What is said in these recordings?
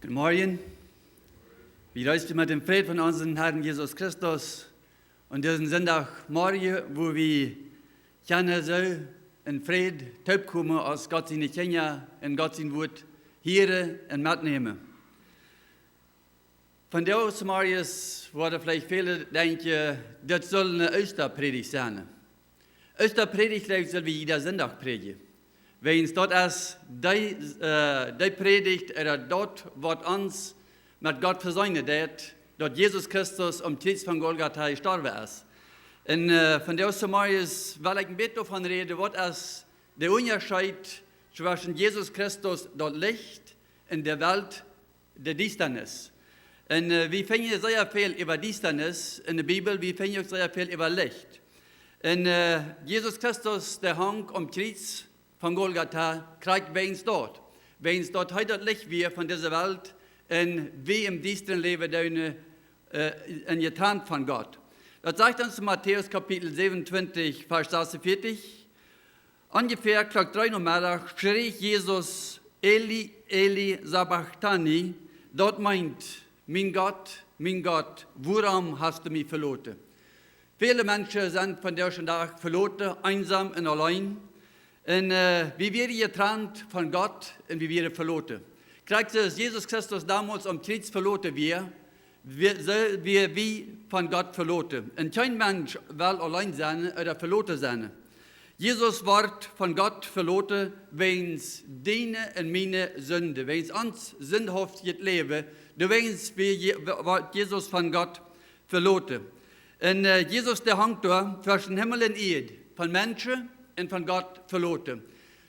Guten Morgen. Wir reisen mit dem Frieden von unserem Herrn Jesus Christus und diesen Sonntagmorgen, wo wir gerne so in Frieden teilkommen, aus Gott seine Kinder in Gott sein Wort hier und mitnehmen. Von der aus morgens werden vielleicht viele denken, das soll eine Osterpredigt sein. Osterpredigt soll wie jeder Sonntag predigen. Wenn es dort ist, die Predigt, oder dort, was uns mit Gott versöhnt hat, dort Jesus Christus am Kreuz von Golgatha gestorben ist. Und von der aus morgens will ich ein bisschen davon reden, was ist der Unterschied zwischen Jesus Christus, dort Licht, in der Welt, der Finsternis. Und wir finden sehr viel über Finsternis in der Bibel, wir finden auch sehr viel über Licht. Und Jesus Christus, der hang am Kreuz von Golgatha, kriegt wen es dort. Wenn es dort heute Licht wird von dieser Welt, und wie im düsteren Leben getrennt von Gott. Das sagt uns Matthäus Kapitel 27, Vers 46. Ungefähr Tag 3 Uhr Mittag schrie Jesus, Eli, Eli, sabachthani. Dort meint, mein Gott, warum hast du mich verloren? Viele Menschen sind von diesem Tag verloren, einsam und allein. Und wir werden getrennt von Gott und wir werden verloren. Kriegt es Jesus Christus damals am Kreuz verloren wir von Gott verloren. Und kein Mensch will allein sein oder verloren sein. Jesus wird von Gott verloren, wenn es deine und meine Sünde, wenn es uns sündhaft leben, dann wird Jesus von Gott verloren. Und Jesus, der hängt da zwischen Himmel und Erde, von Menschen und von Gott verloren.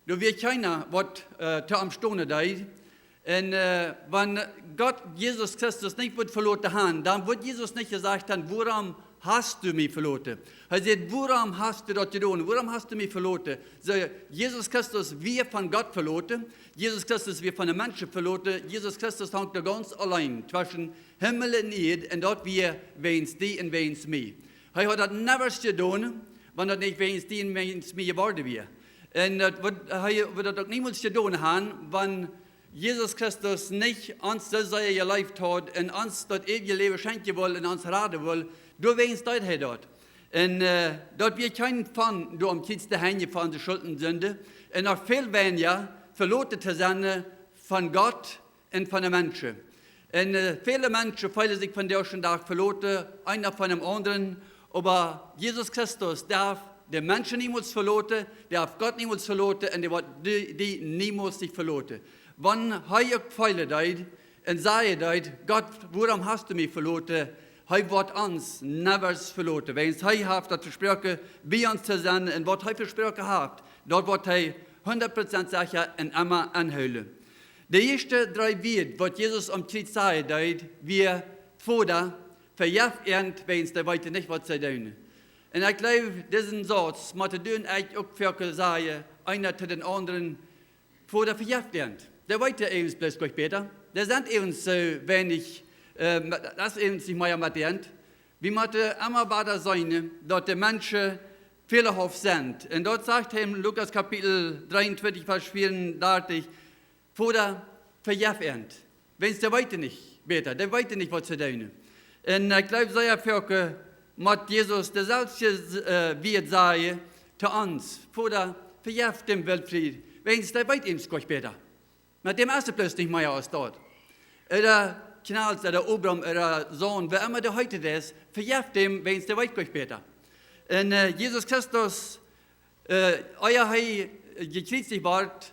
Da wird keiner, was am Stunde da. Und wenn Gott Jesus Christus nicht wird verloren haben, dann wird Jesus nicht gesagt haben, warum hast du mich verloren? Er sagt, warum hast du das getan? Warum hast du mich verloren? So, Jesus Christus wird von Gott verloren. Jesus Christus wird von den Menschen verloren. Jesus Christus hängt da ganz allein zwischen Himmel und Erde und dort wir wenigstens die und wenigstens mich. Er hat das nicht getan, wenn das nicht wenigstens die und wenigstens mich geworden wäre. Und er wird das niemals getan haben, wenn Jesus Christus nicht uns das gelebt hat und uns das ewige Leben schenken will und uns raten will, du wenigstens dort hat dort. Und dort wird kein Fang, du am Kreuz der Hände von der Schulden Sünde. Und noch viel weniger verloren zu sein von Gott und von den Menschen. Und viele Menschen fühlen sich von der schon Tag verloren, einer von dem anderen. Aber Jesus Christus darf den Menschen niemals verloren, darf Gott niemals verloren und der wird die niemals sich verloren. Wenn er gefeilt hat und sagt, Gott, warum hast du mich verloren? Er wird uns never verloren. Wenn er hat, das Versprechen, bei uns zu sein und was er versprochen hat, dort wird er 100% sicher und immer anhören. Die ersten 3 Worte, was Jesus am Kreuz sagt, wir Vater, verjagt wenn es der weiter nicht was zu tun. Und ich glaube, diesen Satz, muss ich auch für sagen, einer zu den anderen, Vater, verjagt der weiter eben bloß gleich später. Der sind eben so wenig, das eben sich mehr mit wie man immer weiter sein, dort die Menschen fehlerhaft sind. Und dort sagt er in Lukas Kapitel 23, Vers 34, Vater, verjagt wenn es der weiter nicht später, der weiter nicht was zu tun. Und ich glaube, sehr viel, muss Jesus der selbst wird sagen, zu uns, Vater, verjagt dem Weltfried, wenn es der weiter ist gleich später. Mit dem ersten plötzlich nicht mehr aus dort. Oder Knalls oder Obram oder Sohn, wer immer der heute ist, verjagt dem, wenn es der weit später. Und Jesus Christus, euer Hei gekreuzigt ward,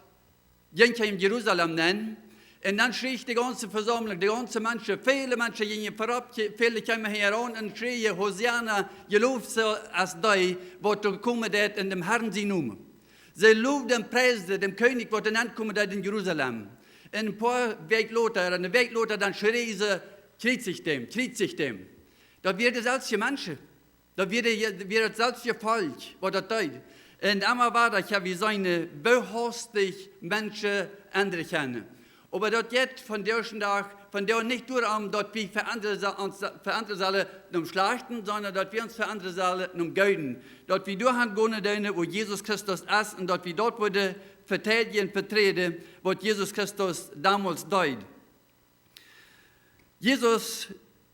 ging in Jerusalem nennen, und dann schrie die ganze Versammlung, die ganze Menschen, viele Menschen gingen vorab, viele kamen heran und schrien, Hosianna, gelobt so als die, was du kommen wird in dem Herrn sie Namen. Sie lobten und preisten dem König, was dann ankommen wird in Jerusalem. Und ein paar Wegloter, dann schrien sie, kreuzigt dem. Da wird es als Menschen. Da wird es als Volk, was das tut. Und einmal war das ja wie seine behostig Menschen andere kennen. Aber dort jetzt von der Tag, von der nicht nur dort wie für andere Sachen schlachten, sondern dort wir uns für andere Sachen gönnen. Dort wie durch gehen, wo Jesus Christus ist und dort wie dort wurde verteidigen, vertreten, was Jesus Christus damals deut. Jesus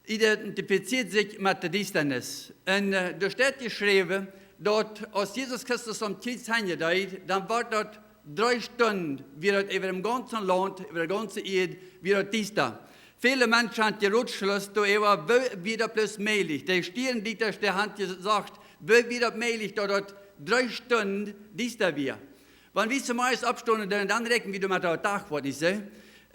identifiziert sich mit der Distanz. Und da steht geschrieben, dort aus Jesus Christus am Kreuz hingedeiht, dann war dort 3 Stunden, wie dort über dem ganzen Land, über der ganzen Erde, wie dort Dienstag. Viele Menschen haben die Rutschschluss, da war wieder plus möglich. Der Stirndieter, der hat gesagt, wieder möglich, da dort 3 Stunden Dienstag wir. Wenn wir zum Beispiel abstunden, dann rechnen wir mit der Tag, was ich sehe.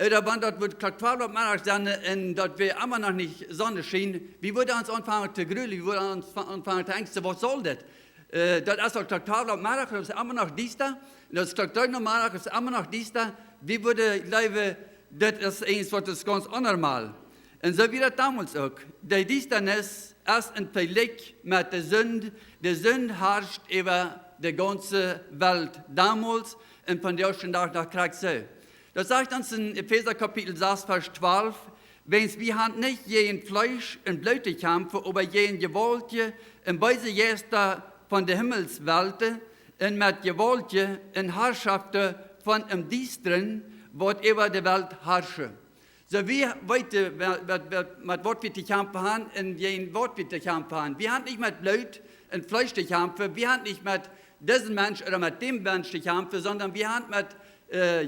Oder wenn dort wird 12 Uhr mittags sein und dort wir immer noch nicht Sonne schien, wie würde uns anfangen zu grülen, wie würde uns anfangen zu ängsten, was soll das? Dort ist dort 12 Uhr mittags, das ist immer noch Dienstag. Das ist 12 Uhr mittags, das ist immer noch Dienstag. Wie würde ich leben, das ist eins, was ist ganz anormal. Und so wie das damals auch. Die Distanz ist ein Vergleich mit der Sünde. Die Sünde herrscht über die ganze Welt damals und von der ersten Tag nach Krieg so. Das sagt uns in Epheser Kapitel 6, Vers 12, wenn wir haben nicht jeden Fleisch und Blut kämpfen, aber jeden Gewaltige und Weise Gäste von der Himmelswelt und mit Gewaltige und Herrschaften von dem Dienstren, was über die Welt herrscht. So wir heute, mit was wir zu kämpfen haben, und jeden Wort wir zu kämpfen haben. Wir haben nicht mit Blut und Fleisch zu kämpfen, wir haben nicht mit diesem Mensch oder mit dem Mensch zu kämpfen, sondern wir haben mit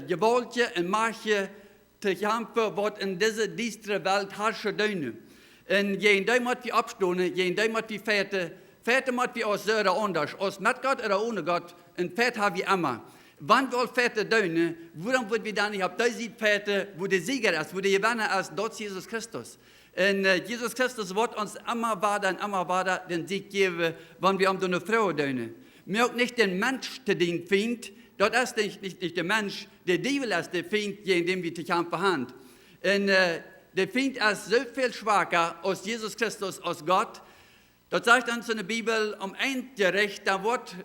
Gewaltige und Macht zu kämpfen, was in dieser düsteren Welt herrschen dürfen. Und jeden Tag muss wir abstunden, jeden Tag muss wir fährten. Fährten muss wir aus Söder anders, aus mit Gott oder ohne Gott. Und Fährt haben wir immer. Wann wir fährten dürfen, warum würden wir dann nicht auf das fährten, wo der Sieger ist, wo der Gewinner ist, dort ist Jesus Christus. Und Jesus Christus wird uns immer weiter den Sieg geben, wenn wir um eine Frau dürfen. Wir auch nicht den Mensch zu den Feind, dort ist nicht der Mensch, der Teufel ist der Feind, gegen den wir zu kämpfen haben. Und der Feind ist so viel schwacher als Jesus Christus, als Gott. Dort sagt uns in der Bibel, am Endgericht, da wird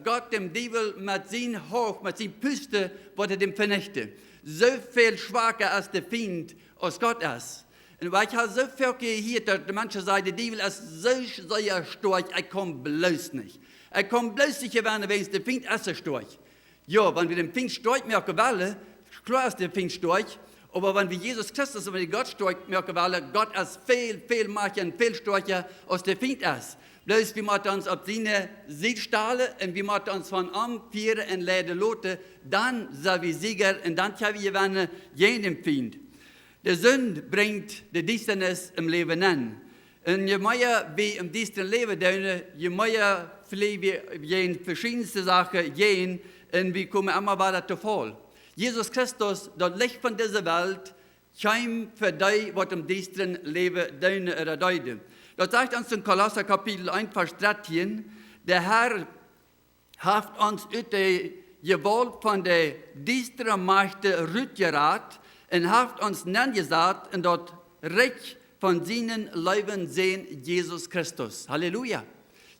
Gott dem Teufel mit seinem Hoch, mit seinem Püste, wird er dem vernichten. So viel schwacher ist der Feind, als Gott ist. Und weil ich habe so viel gehört, dass manche sagen, der Teufel ist so sehr stark, er kommt bloß nicht. Er kommt bloß nicht gewinnen, wenn es der Feind ist so stark. Ja, wenn wir den Feind stark merken wollen, klar ist der Feind stark, aber wenn wir Jesus Christus und den Gott stark merken wollen, Gott ist viel mächtiger und viel stärker als der Feind ist. Bloß wir müssen uns auf seine Seite stellen und wir müssen uns von ihm führen und leiden lassen, dann sind wir Sieger und dann können wir gewinnen gegen den Feind. Die Sünde bringt die Distanz im Leben an. Und je mehr wir im Diensten leben, je mehr fliehen wir gegen verschiedenste Sachen gehen und wir kommen immer weiter zu Fall. Jesus Christus, das Licht von dieser Welt, scheint für die, die im Diensten leben, deine oder deine. Das sagt uns in Kolosser Kapitel 1, Vers 13, der Herr hat uns aus der Gewalt von der düsteren Macht rückgerat und hat uns gesagt, und dort Reich von seinen Leben sehen Jesus Christus. Halleluja.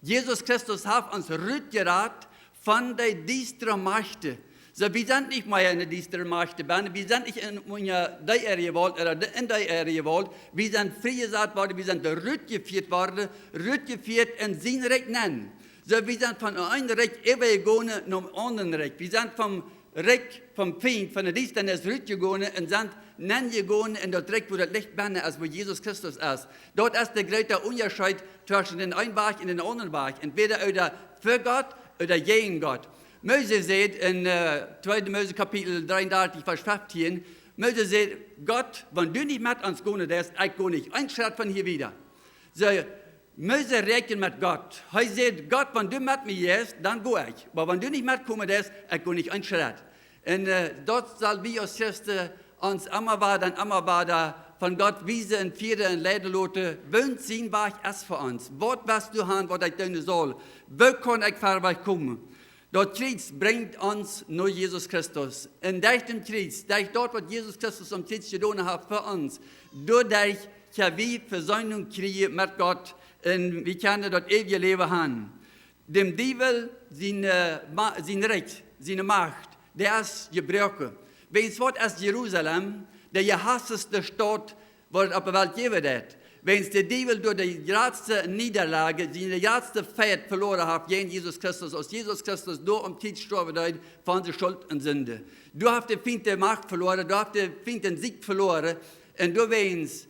Jesus Christus hat uns rückgerat von der düsteren Macht. So, wir sind nicht mehr in der düsteren Macht, wir sind nicht in der Area gewollt oder in der Area gewollt, wir sind freigesagt worden, wir sind rückgeführt worden, rückgeführt in sein Recht nennen. So, wir sind von einem Recht übergegangen zum anderen Recht. Wir sind vom Recht, vom Feind, von der Distanz rückgegangen und sind nennen gegangen in das Recht, wo das Licht banner ist, wo Jesus Christus ist. Dort ist der große Unterschied zwischen den einen Weg und den anderen Weg. Entweder für Gott oder gegen Gott. Mose sagt in 2. Mose Kapitel 33, Vers 15, Mose sagt, Gott, wenn du nicht mit uns gehen darfst, ich gehe nicht einen Schritt von hier wieder. So, Mose rechnet mit Gott. Er sagt, Gott, wenn du mit mir gehst, dann gehe ich. Aber wenn du nicht mitkommen darfst, ich gehe nicht einen Schritt. Und dort soll wir als Christen uns immer weiter von Gott wiesen und führen und leiden lassen. Wünsch sein Weg ist für uns. Was du haben, was ich tun soll. Wo kann ich vorwärts kommen? Dort Kreuz bringt uns nur Jesus Christus. Und durch den Kreuz, durch dort, was Jesus Christus am Kreuz getan hat für uns, dadurch können wir Versöhnung kriegen mit Gott und wir können dort ewige Leben haben. Dem Teufel, sein Recht, seine Macht, der ist gebrochen. Wenn es wird aus Jerusalem, der gehasste Stadt, was auf der Welt geben wird. Wenn es der Teufel durch die größte Niederlage, die größte Feind verloren hat, gegen Jesus Christus, aus Jesus Christus durch am Kreuz gestorben hat, von der Schuld und Sünde. Du hast den Feind der Macht verloren, du hast den Feind den Sieg verloren, und du weinst,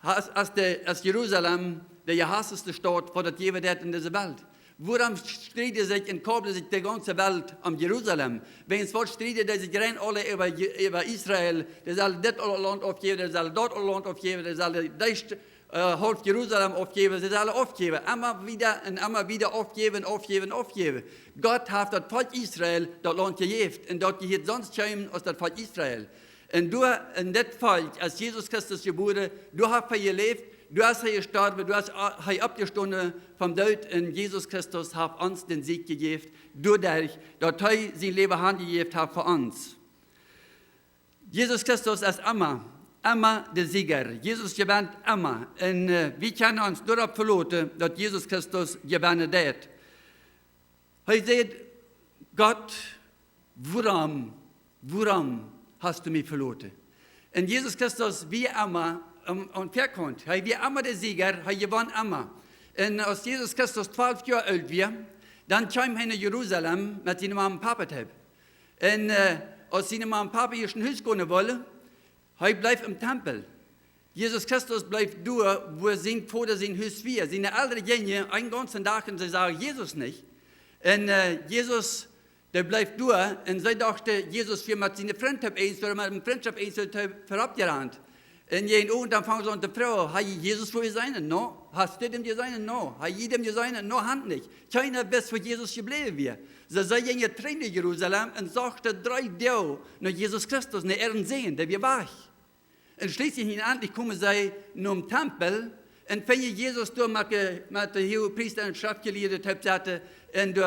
als Jerusalem der gehasste Stadt vor der Jewedet in dieser Welt. Worum streitet sich und kabelt sich die ganze Welt um Jerusalem? Wenn es wird streitet, dass sich rein alle über Israel, der soll das Land aufgeben, der soll dort Land aufgeben, der soll das halb Jerusalem aufgeben, der soll aufgeben. Immer wieder und immer wieder aufgeben. Gott hat das Volk Israel das Land gegeben und dort gehört sonst kein als das Volk Israel. Und du in das Volk, als Jesus Christus geboren, du hast für gelebt, du hast hier gestorben, du hast hier abgestanden vom Tod und Jesus Christus hat uns den Sieg gegeben, dadurch, dass er sein Leben handgegeben hat für uns. Jesus Christus ist immer der Sieger. Jesus gewinnt immer. Und wir können uns darauf verlassen, dass Jesus Christus gewinnen wird. Er sagt, Gott, warum hast du mich verloren? Und Jesus Christus, wie immer, und verkommt. Er war immer der Sieger, er gewann immer. Und als Jesus Christus 12 Jahre alt war, dann kam er nach Jerusalem mit seinem Mama und Papa. Und als seine Mama und Papa hier ein Haus gehen wollen, er bleibt im Tempel. Jesus Christus bleibt da, wo sein Vater sein Haus war. Seine Eltern gehen einen ganzen Tag und sie sagen, Jesus nicht. Und Jesus, der bleibt da und sie dachten, Jesus wird mit seinen Freunden oder mit dem Freundschaft verabgerannt. Und jeden Abend dann fangen sie an zu fragen, hat Jesus für sein? No. Hast du dem sein? No. Hat jedem sein? No, Hand nicht. Keiner weiß, wo Jesus geblieben wird. Sie gingen rein in Jerusalem und sagten 3 Tage nach Jesus Christus, nach ihren sehen, der wir wach. Und schließlich endlich kommen sie zum Tempel und finden Jesus da mit den Hohepriester und Schriftgelehrten und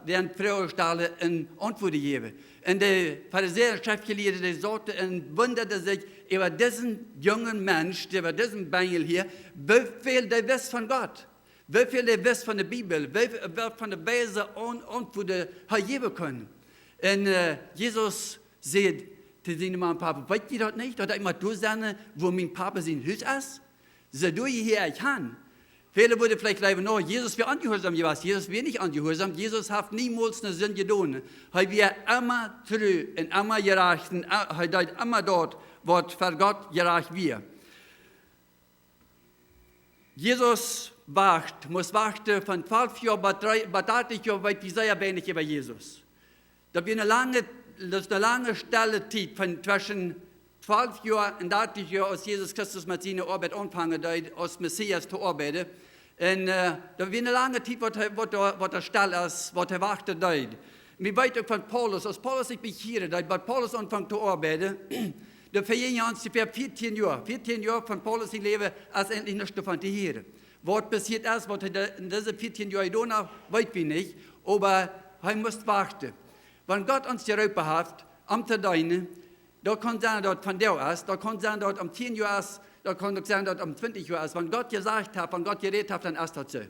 den Frauenstahlen eine Antwort geben. Und der Pharisäer und Schriftgelehrte sagte und wunderte sich über diesen jungen Mensch, über diesen Bengel hier, wie viel der weiß von Gott, wie viel der weiß von der Bibel, wie viel von der Weise und Antworten geben können. Und Jesus sagt zu seinem Mann und Papa, weißt ihr das nicht? Dass ich mal da sein, wo mein Papa sein Haus ist? Sie tun hier ich kann. Viele würden vielleicht glauben, no, Jesus wäre angehorsam gewesen. Jesus wäre nicht angehorsam. Jesus hat niemals eine Sünde getan. Er wäre immer treu und immer gerecht. Und er deut immer dort, wo für Gott gerecht wird. Jesus muss warten von 12 Jahren bis 30 Jahren, weil wir sehr wenig über Jesus. Das ist eine lange stille Zeit von zwischen 12 Jahren und 30 Jahren, als Jesus Christus mit seiner Arbeit angefangen hat, als Messias zu arbeiten. Und da wird eine lange Zeit, wo er still ist, wo er wartet. Wir wissen von Paulus, als Paulus sich bekehrt hat, weil Paulus anfängt zu arbeiten, da vergingen uns ungefähr 14 Jahre. 14 Jahre von Paulus im Leben, als endlich nichts davon zu hören. Was passiert ist, was er in diesen 14 Jahren getan hat, weiß ich nicht, aber er muss warten. Wenn Gott uns die Raupe hat, am Deine, da kann sein, dass von der ist, da kann sein, dass am 10 Jahr ist, da kann sein, dass am 20 Jahr ist. Wenn Gott gesagt hat, wenn Gott geredet hat, dann ist das so.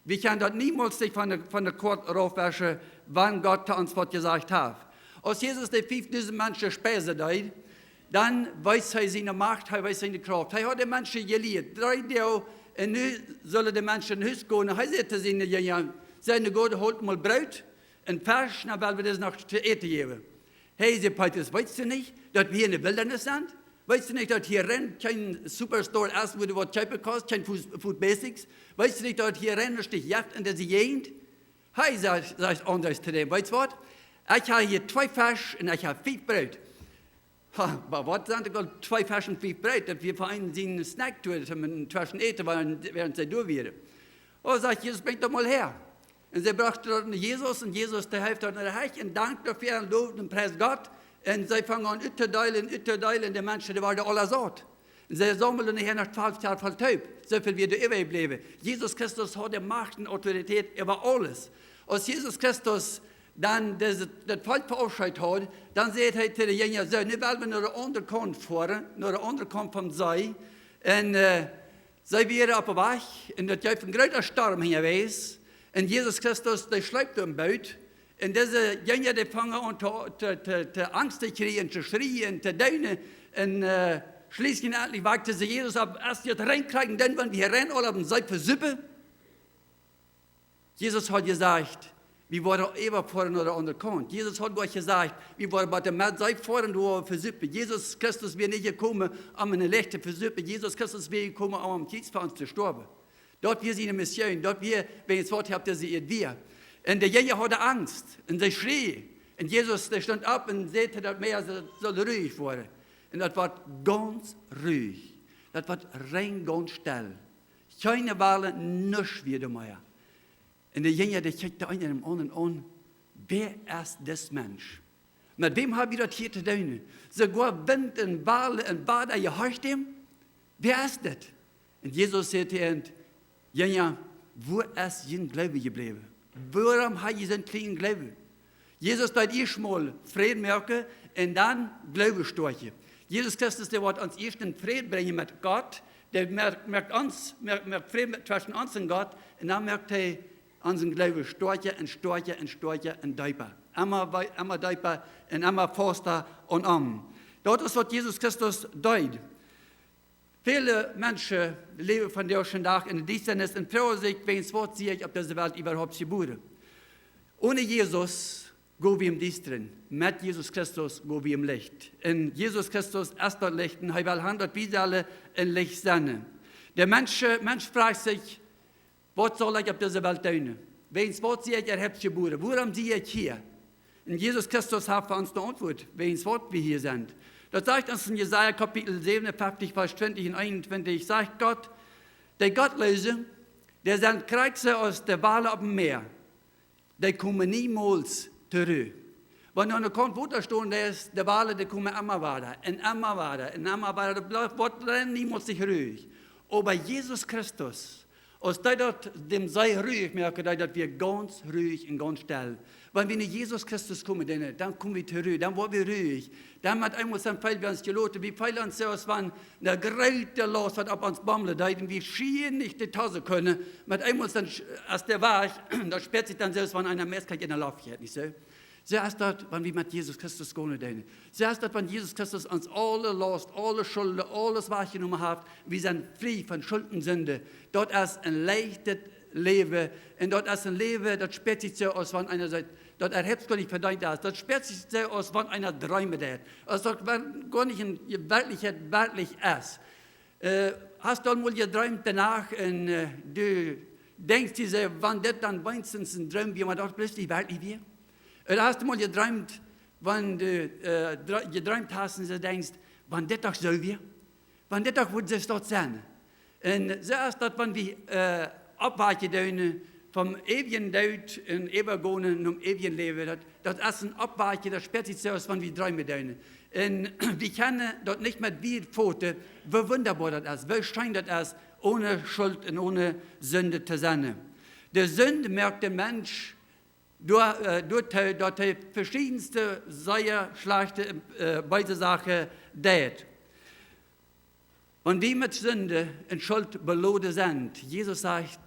Wir können dort niemals sich von der Kurt raufwaschen, wann Gott uns was gesagt hat. Als Jesus die 5000 Menschen speisen hat, dann weiß er seine Macht, er weiß seine Kraft. Er hat die Menschen gelehrt. 3 Tage, und nun sollen die Menschen in Haus gehen. Er sagte seine Jünger, seine Gott holt mal Brot und Fisch, weil wir das noch zu essen geben. Hey, sie Petrus, weißt du nicht, dass wir in der Wildnis sind? Weißt du nicht, dass hier rennt kein Superstore ist, wo du was kaufen kannst, kein Food Basics? Weißt du nicht, dass hier rennt ein Stück Jagd in der sie gehen? Hey, sagt anders zu dem, weißt du was? Ich habe hier 2 Fisch und ich habe 5 Brot. Aber was sagt Gott, 2 Fisch und 5 Brot, dass wir für einen seinen Snack tun, mit Taschen eten, während sie durch wären. Oh, sagt Jesus, bring doch mal her. Und sie brachte dort Jesus und Jesus, der hilft dort nach Hause und dankt dafür und lobt und preist Gott. Und sie fangen an, ütterdeilen, die Menschen, die waren da alle satt. Und sie sammeln nachher nach 12 Jahren voll taub, so viel wie du überbleiben. Jesus Christus hat die Macht und Autorität über alles. Als Jesus Christus dann das Volk verabschiedet hat, dann sagt er zu den Jüngern, so, nicht weil wir nach der anderen Kant fahren, nach der anderen Kant vom See, und sie wären auf der Weg, und das ist ein großer Sturm hier gewesen, und Jesus Christus, der schlägt im Boot, und diese Jünger, die fangen an, zu Angst zu kriegen, zu schreien, zu dönen, und schließlich endlich wagte sie Jesus ab, erst jetzt reinkriegen, denn wenn wir rennen, alle haben Zeit für Suppe. Jesus hat gesagt, Wir waren immer vorne oder an der Kant. Jesus hat euch gesagt, wir waren bei der Mann, sei vorne nur für Süppe. Jesus Christus wäre nicht gekommen, um eine Lechte für Süppe. Jesus Christus wäre gekommen, um am Kreuz für uns zu sterben. Dort wir seine Mission, dort wir, wenn ihr das Wort habt, dass ihr wir. Und der Jäger hatte Angst und der schrie. Und Jesus, der stand ab und sagte, das Meer soll ruhig werden. Und das war ganz ruhig. Das war rein ganz still. Keine Wale, nichts wieder mehr. Und der Jäger, der guckte einen an, wer ist das Mensch? Mit wem haben wir das hier zu tun? Sogar Wind und Wale und Bader, ihr hört ihm? Wer ist das? Und Jesus sagte ihm, Jäger, wo ist Ihr Glaube geblieben? Warum hat ihr so einen kleinen Glaube? Jesus hat erstmal Frieden merken und dann Glaube storchen. Jesus Christus, der wird uns erst in Frieden bringen mit Gott, der merkt Frieden zwischen uns und Gott, und dann merkt er unseren Glaube storchen und storchen und storchen und dieper. Immer dieper und immer faster und Dort ist, was Jesus Christus deut. Viele Menschen leben von der schon Tag in der Dienstnis und trauen sich, wenn es Wort sieht, ob diese Welt überhaupt geboren. Ohne Jesus gehen wir im Dienst drin. Mit Jesus Christus gehen wir im Licht. In Jesus Christus ist das Licht, und er will 100 Wiesale in Licht sein. Der Mensch fragt sich, was soll ich auf dieser Welt tun? Wenn es Wort sieht, habt geboren. Warum sehe ich hier? Und Jesus Christus hat für uns eine Antwort, wenn es Wort wir hier sind. Das sagt uns in Jesaja Kapitel 57, Vers 20 und 21, sagt Gott, der Gottlose, der sind Kreuze aus der Wale auf dem Meer, der kommen niemals zurück. Wenn du an der Kant Wutterstone ist, der Wale, der kommen immer weiter, und immer weiter, und immer weiter, der bleibt niemals sich ruhig. Aber Jesus Christus, aus dem sei ruhig, merke ich, dass wir ganz ruhig und ganz still. Wenn wir in Jesus Christus kommen, dann kommen wir zurück, dann werden wir ruhig. Dann hat einmal dann feilen wir uns geloten, wir feilen uns aus, wenn der greite Los hat ab uns Bammle, da wir schieren nicht die Tasse können. Mit einmal dann, als der war, da sperrt sich dann selbst, wenn einer Messkalt in der Lauf hat, nicht so? Zuerst das, wenn wir mit Jesus Christus gehen. Zuerst das, wenn Jesus Christus uns alle Last, alle Schulden, alles wahrgenommen hat, wir sind frei von Schuld und Sünde. Dort ist ein leichtes Leben. Und dort ist ein Leben, das sperrt sich so aus, wenn einer sagt, dort erhebt gar nicht verdient ist. Das sperrt sich so aus, wenn einer träumt hat. Also wenn gar nicht ein wirklich ist. Hast du mal geträumt danach und du denkst dir, wann das dann wenigstens ein Traum, wie man dort plötzlich wirklich wird? Oder hast du mal geträumt, wenn du geträumt hast und du denkst, wann das doch so wird? Wann das doch wird es dort sein? Und so ist das, wenn wir abweichen vom ewigen Tod in Ebergonen um ewigen Leben. Das ist ein Abweichen, das sperrt sich so aus, wenn wir träumen. Und wir kennen dort nicht mehr wie Pfote, wie wunderbar das ist, wie schön das ist, ohne Schuld und ohne Sünde zu sein. Die Sünde merkt der Mensch, dort die verschiedenste sehr schlechte beide Sachen tät. Und wie mit Sünde und Schuld belohnt sind, Jesus sagt,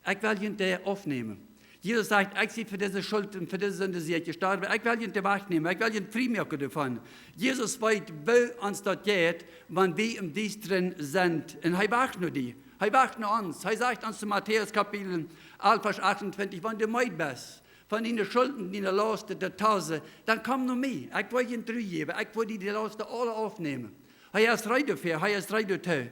ich will ihn dir aufnehmen. Jesus sagt, ich sehe für diese Schuld und für diese Sünde sie gestorben, ich will ihn dir wegnehmen, ich will ihn freimachen davon. Jesus weiß, wo uns das geht, wenn wir im Dienst drin sind. Und er wacht nur die. Er wacht nur uns. Er sagt uns in Matthäus Kapitel 11, Vers 28, wenn du meid bist, von deinen Schulden, deine Lasten, der Tause, dann komm nur mir. Ich will ihn zurückgeben. Ich will die Lasten alle aufnehmen. Er ist rein dafür, er ist rein dafür.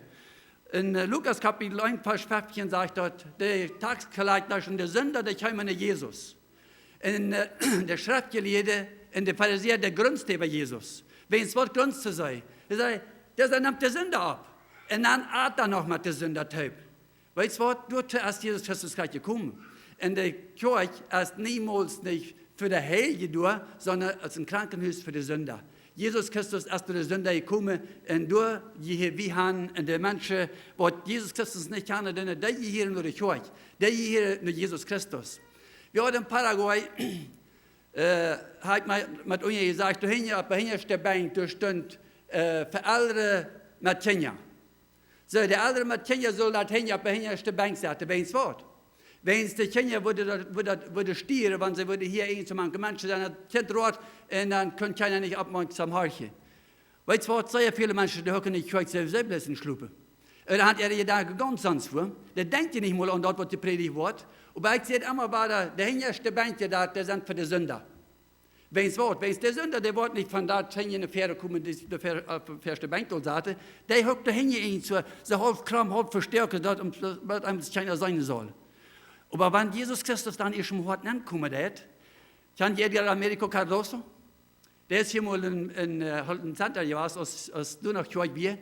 In Lukas Kapitel 1, Vers 15 sagt dort, der Taxkleidner und der Sünder, der kommen in Jesus. In der Schriftgelehrte, in der Pharisäer, der grünzt über Jesus. Wenn es wird grünzt zu sein, der nimmt der Sünder ab. Und dann atmet er noch mit der Sünder taub. Weißt du was, dort ist Jesus Christus gleich gekommen. Und der Kirche ist niemals nicht für die Heilige durch, sondern als ein Krankenhaus für die Sünder. Jesus Christus ist durch die Sünder gekommen und durch die haben und die Menschen, die Jesus Christus nicht kennen, denn die hier nur die Kirche, die hier nur Jesus Christus. Wir haben in Paraguay, hat man mit uns gesagt, du hinterst der Bank, du stund für ältere mit Kinder. So, der ältere mit Kinder soll das hinterst der Bank sagen, wenn es wird. Wenn es die Kinder würde stieren, wenn sie würde hier irgend zu manchen Menschen sein, Kind rot, und dann können keiner nicht aufmerksam horchen. Weißt du, sehr viele Menschen, die hören nicht, ich selbst in Schlupe. Da hat er gedacht, ganz sonst vor. Der denkt ja nicht mal an das, was gepredigt wird. Aber ich sehe immer weiter, der hinterste Bänke da, der sind für die Sünder. Wenn es der Sünder, der wird nicht von da in eine Fähre kommen, die der erste Bank dort sagte, der hockt da hin, so halb kram, halb verstärkt, was einem keiner sein soll. Aber wenn Jesus Christus dann ist schon hart ankommen hat, kann jeder Americo Cardoso, der ist hier mal in Santa Joas, aus du nach Choi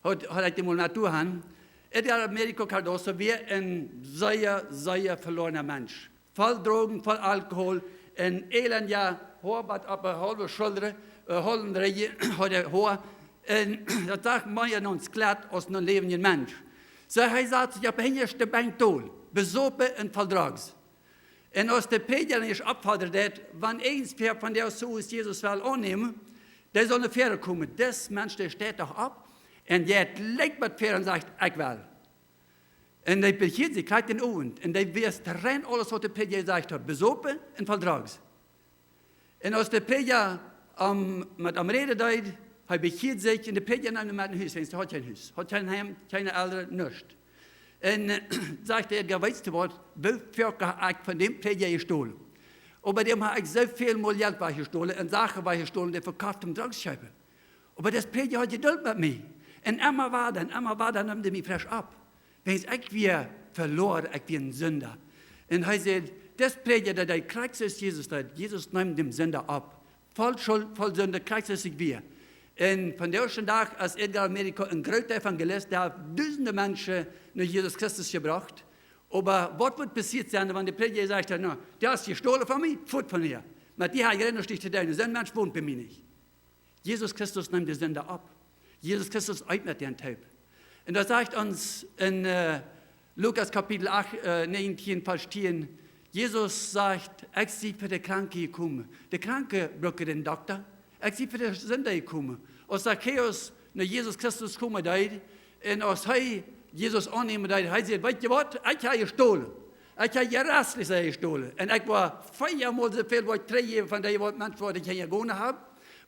hat die mal Natur han. Edgar Americo Cardoso war ein sehr verlorener Mensch. Voll Drogen, voll Alkohol, ein elender Horbart ab eine halbe Schulter, Hollenreihe, hat er Haar. Das sagt man ja noch glatt aus einem lebenden Mensch. So, er sagt, ich habe hinterste Bank toll, besopen und verdrags. Und aus der Prediger ist abfordert, wenn eins von der so ist, Jesus will annehmen, der soll eine Fähre kommen. Das Mensch, der steht doch ab und der legt mit Fähre und sagt, ich will. Und der behielt sich gleich den Ohren und der wirst rein alles, was der Prediger gesagt hat, besopen und verdrags. Und als der Prediger mit am Reden deut, er behielt sich in der Prediger in einem Haus, er hat kein Haus, hat kein Heim, keine Eltern, nichts. Und sagte er, weißt du was, wie viel habe ich von dem Prediger gestohlen? Aber dem habe ich so viel mal Geld gestohlen und Sachen gestohlen, die verkauft um Drogenscheibe. Aber das Prediger hat Geduld mit mir. Und immer war dann, nimmt er mich frisch ab. Wenn ich wieder verloren, ich bin ein Sünder. Und er sagt, das Prediger, der kriegt es Jesus, Jesus nimmt dem Sünder ab. Voll Schuld, voll Sünde, kriegt es sich wieder. Und von der ersten Tag, als Edgar Americo ein großer Evangelist, der hat tausende Menschen nach Jesus Christus gebracht. Aber was wird passiert sein, wenn der Prediger sagt, no, der hast gestohlen von mir, fort von hier. Mit dir habe ich nicht dich zu tun, so ein Mensch wohnt bei mir nicht. Jesus Christus nimmt die Sünde ab. Jesus Christus öffnet den Taub. Und das sagt uns in Lukas Kapitel 8, 19, Vers 10, Jesus sagt, ich bin für die Kranke gekommen. Der Kranke braucht den Doktor. Ich bin für die Sünder gekommen. Als Zacchaeus nach Jesus Christus kommen und als Jesus annehmen sagt, er sagt, weißt du was, ich habe gestohlen. Ich habe gerastlich gestohlen. Und ich war viermal so viel, was ich 3 Jahre von der Menschen, was ich hier gewohnt habe,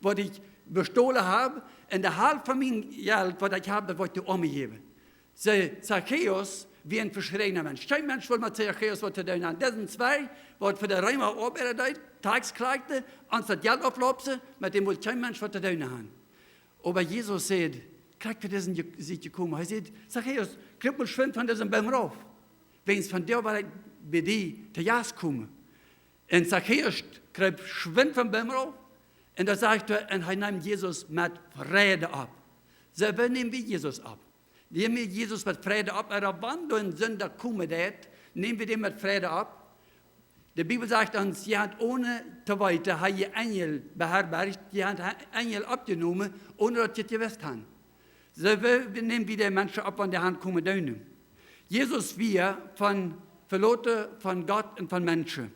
was ich bestohlen habe. Und der Halb von meinem Geld, was ich habe, das wollte ich umgeben. So, Zacchaeus, wie ein verschreiner Mensch. Kein Mensch will mit Zacchaeus was zu tun haben. Das sind 2, was für den Römer Arbeiter Tagsklagte, anstatt Geld auflopsen, mit dem will kein Mensch was zu tun haben. Aber Jesus sagt, kriegt für diesen sich gekommen. Er sagt, Zacchaeus, krieg mal schwind von diesem Baum rauf. Wenn es von der war, bei dir zu Jas kommen. Und Zacchaeus kriegt schwind vom Baum rauf. Und da sagt er, und er nimmt Jesus mit Freude ab. So, wir nehmen wir Jesus ab. Nehmen wir Jesus mit Freude ab. Aber wenn du ein Sünder kommen wird, nehmen wir den mit Freude ab. Die Bibel sagt uns, sie hat ohne zu weiter, hat die Engel beherbergt, die hat Engel abgenommen, ohne dass sie gewusst haben. So, wir nehmen wieder Menschen ab, wenn die Hand kommen dürfen. Jesus wir von verloren von Gott und von Menschen.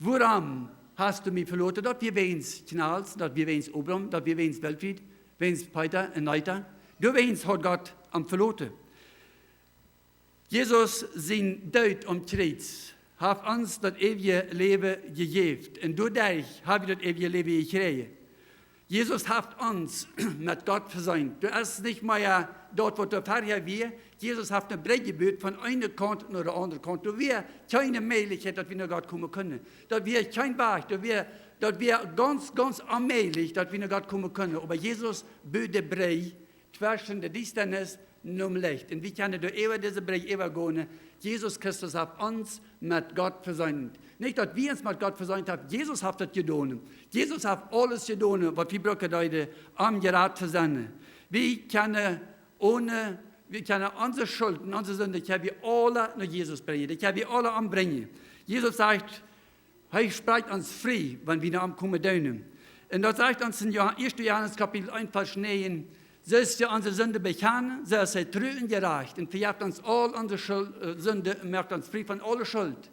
Woran hast du mich verloren? Dass wir weins knalls, dass wir weins obram, dass wir weins weltweit, weins weiter und weiter. Du weins hat Gott am verloren. Jesus sein Tod am Kreuz hat uns das ewige Leben gegeben. Und dadurch habe ich das ewige Leben gekriegt. Jesus hat uns mit Gott versöhnt. Du hast nicht mehr dort, wo du vorher warst. Jesus hat eine Brücke gebaut von einer Kant nach der anderen Kant. Du wirst keine Möglichkeit, dass wir nach Gott kommen können. Das wird kein Weg. Das wird ganz allmählich, dass wir nach Gott kommen können. Aber Jesus baut die Brücke zwischen der Distanz und Licht. Und wir können durch diese Brücke gehen. Jesus Christus hat uns mit Gott versöhnt. Nicht, dass wir uns mit Gott versöhnt haben. Jesus hat das getan. Jesus hat alles getan, was wir brauchen heute, um Gerät zu sein. Wir können unsere Schulden, unsere Sünde, die wir alle nach Jesus bringen. Die können wir alle anbringen. Jesus sagt, er spricht uns frei, wenn wir nach ihm kommen dürfen. Und das sagt uns in 1. Johannes Kapitel 1, Vers 9, so ist ja unsere Sünde bekannt, so ist er treu und gerecht und vergibt uns all unsere Sünde und macht uns frei von aller Schuld.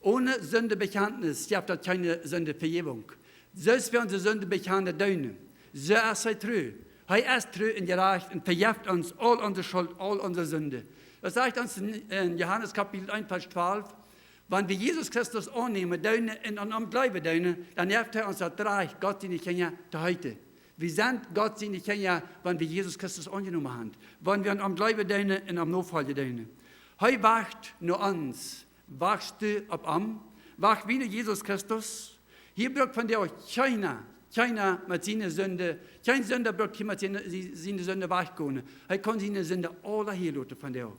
Ohne Sündebekenntnis gibt es keine Sündevergebung. So ist für unsere Sünde bekannt dürfen. So ist er treu. Er ist treu und gerecht und vergibt uns all unsere Schuld, all unsere Sünde. Das sagt uns in Johannes Kapitel 1, Vers 12, wenn wir Jesus Christus annehmen und an ihm bleiben, dann hilft er uns das Reich Gott, den ich kenne, heute. Wir sind Gott seine Kinder, wenn wir Jesus Christus angenommen haben. Wenn wir am Glauben dienen und am Nachfolge dienen. Heute wacht nur uns. Wachst du ab am? Wacht wieder Jesus Christus? Hier braucht von dir auch keiner mit seiner Sünde, kein Sünder braucht hier mit seiner Sünde wachgehen. Er kann seine Sünde alle hier lassen von dir.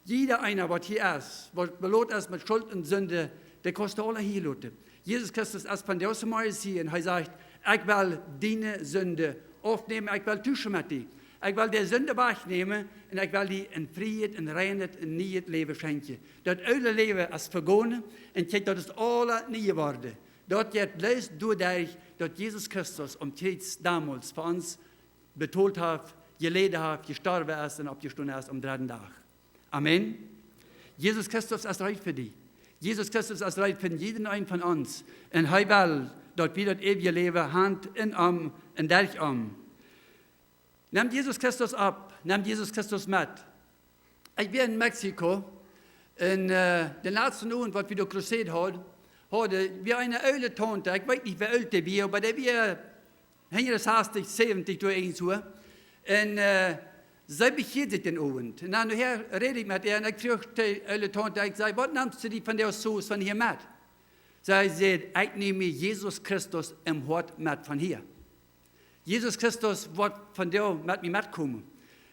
Jeder einer, was hier ist, was belohnt ist mit Schuld und Sünde, der kostet alle hier lassen. Jesus Christus ist von dir zum Messie und er sagt, ich will deine Sünde aufnehmen, ich will tauschen mit dir. Ich will die Sünde wegnehmen und ich will die in Frieden, in Reinheit, in neues Leben schenken. Das alte Leben ist vergangen und kijk, dat is alle nieuw geworden. Dat jetzt löst dadurch, dass Jesus Christus Kreuz damals für uns betont hat, geleden hat, gestorben ist und abgestanden ist am dritten Tag. Amen. Jesus Christus ist reich für dich. Jesus Christus ist reich für jeden einen von uns. Und er will, dass wir das ewige Leben Hand in Arm, in durch Arm. Nehmt Jesus Christus ab, nehmt Jesus Christus mit. Ich war in Mexiko, in den letzten Jahren, was wir da Crusade hatten, wir eine alte Tante, ich weiß nicht, wie alt die war, aber die war 160, 70 durch ein so. Und sie behielt sich den Abend. Und dann rede ich mit ihr und ich frage die alte Tante, ich sage, was nimmst du die von der Soße von hier mit? Sie sagt, ich nehme Jesus Christus im Hort mit von hier. Jesus Christus wird von dir mit mir mitkommen.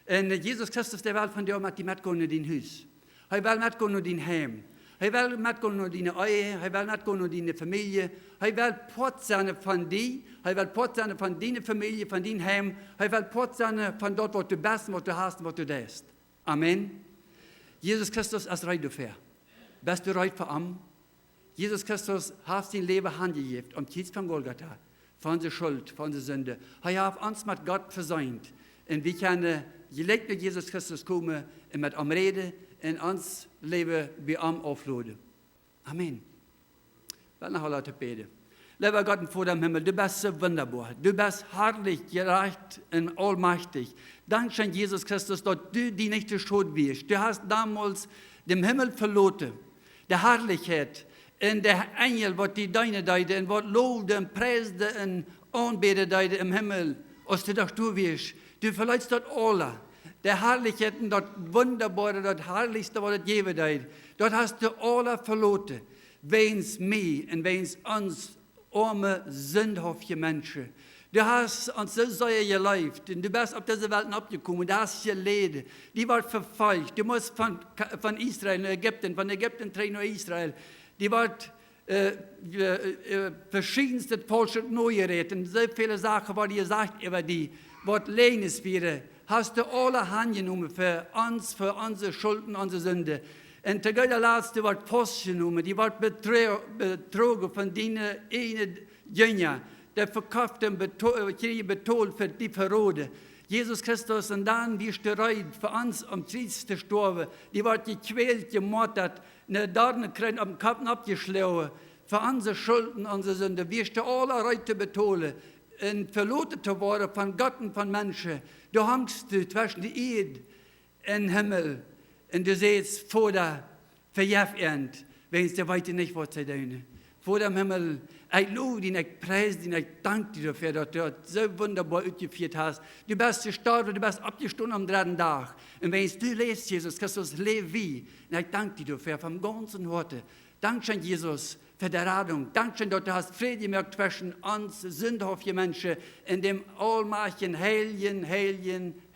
Und Jesus Christus, der will von dir mit dir mitkommen in dein Haus. Er will mitkommen in dein Heim. Er will mitkommen in deine Ehe. Er will mitkommen in deine Familie. Er will Port sein von dir. Er will Port sein von deiner Familie, von deinem Heim. Er will Port sein von dort, wo du bist, was du hast und was du tust. Amen. Jesus Christus ist reich dafür. Bist du reich für ihn? Jesus Christus hat sein Leben handgegeben am Kreuz von Golgatha. Für unsere Schuld, für unsere Sünde. Er hat uns mit Gott versöhnt. Und wir können direkt mit Jesus Christus kommen und mit ihm reden und uns Leben bei ihm aufladen. Amen. Ich will noch Leute beten. Lieber Gott vor dem Himmel, du bist so wunderbar. Du bist herrlich, gerecht und allmächtig. Dankeschön, Jesus Christus, dass du die nicht schuld wirst. Du hast damals den Himmel verloren, die Herrlichkeit. En de engel wat die deine deide en wat loofde en preisde en aanbeden deide im Himmel, als du doch du wirst. Du verleidst dat alle. De Herrlichkeiten, dat Wunderbare, dat Herrlichste, wat het geven deide. Dat hast du alle verloren. Weens mij en weens ons arme, sündhafte Menschen. Du hast uns so sehr gelebt und du bist auf diese Welt abgekommen, du hast geleden. Die war verfolgt. Du musst von Israel nach Ägypten, von Ägypten nach Israel. Die wird verschiedenste falsche Neue reden. So viele Sachen, was ihr sagt über die, was Leines wäre, hast du alle angenommen für uns, für unsere Schulden, unsere Sünde. Und der letzte wird Post genommen, die wird betrogen von denen Jünger, der verkauft und betont für die Verrode. Jesus Christus, und dann wirst du rein für uns am Kreuz gestorben. Die wird gequält, gemordet, eine Dornenkreuz am Kopf abgeschlagen. Für unsere Schulden, unsere Sünde, wirst du alle Reute betonen. Und verloren zu werden von Gott und von Menschen. Du hängst zwischen die Erde und den Himmel. Und du siehst vor der Verjährend, wenn du weiter nicht was zu tun. Vor dem Himmel, ich lobe dich, ich preise dich, ich danke dir dafür, dass du das so wunderbar ausgeführt hast. Du bist gestorben, du bist abgestorben am dritten Tag. Und wenn du lebst, Jesus Christus, lebe wie. Und ich danke dir dafür vom ganzen Herzen. Dankeschön, Jesus, für die Rettung. Dankeschön, dass du hast Friede gemacht zwischen uns sündhaften Menschen in dem allmächtigen,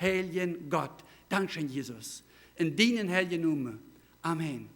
heiligen Gott. Dankeschön, Jesus. In deinen heiligen Namen. Amen.